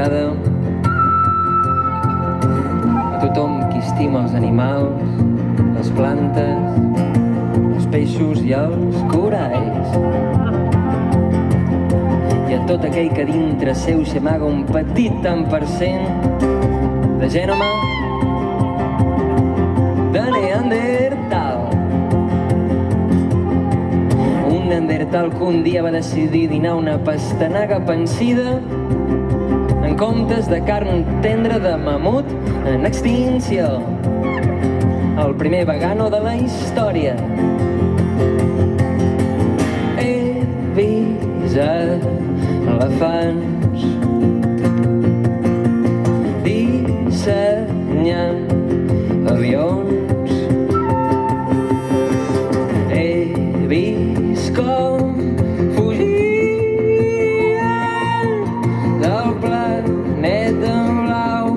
dedicada a tothom qui estima els animals, les plantes, els peixos i els coralls. I a tot aquell que dintre seu s'amaga un petit tant per cent de genoma de Neandertal. Un Neandertal que un dia va decidir dinar una pastanaga pansida en comptes de carn tendra de mamut en extinció. El primer vegano de la història. He vist elefants dissenyant avions. He vist com fugien del planeta blau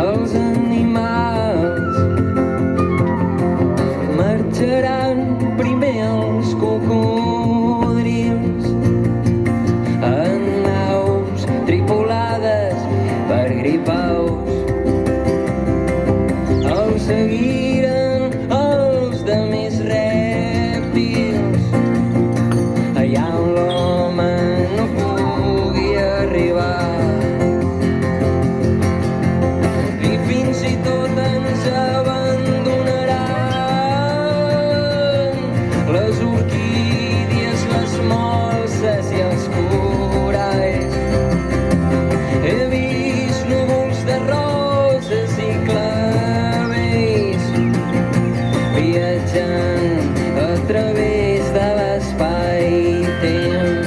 els animals. Marxaran primer els cocodrils en naus tripulades per gripaus. Els seguiren els de més rèptils allà on l'home no pugui arribar. I fins i tot ens abandonaran les orquídies, les molses i els coralls. He vist núvols de roses i clavells viatjant a través de l'espai-temps.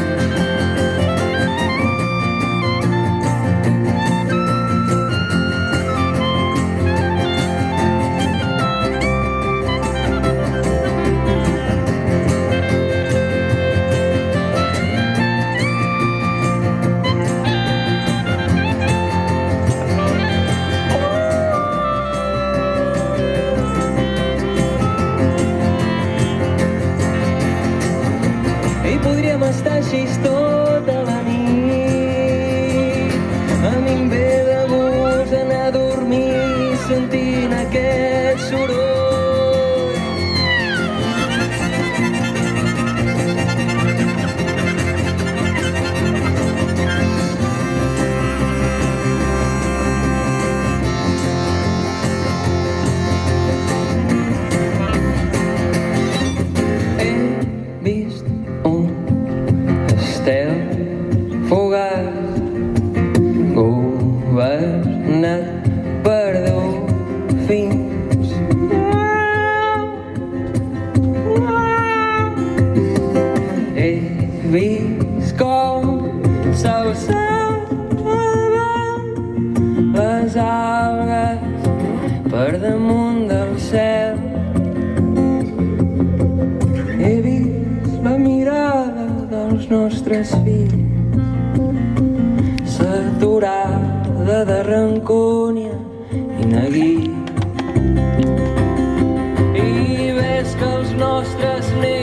I podríem estar així tota la nit. A mi em ve de gust anar a dormir sentint aquest soroll. He vist un estel fugaç governat per dofins. He vist com s'alçaven les algues per damunt del cel. He vist la mirada dels nostres fills saturada de rancúnia i neguit. I ves que els nostres nens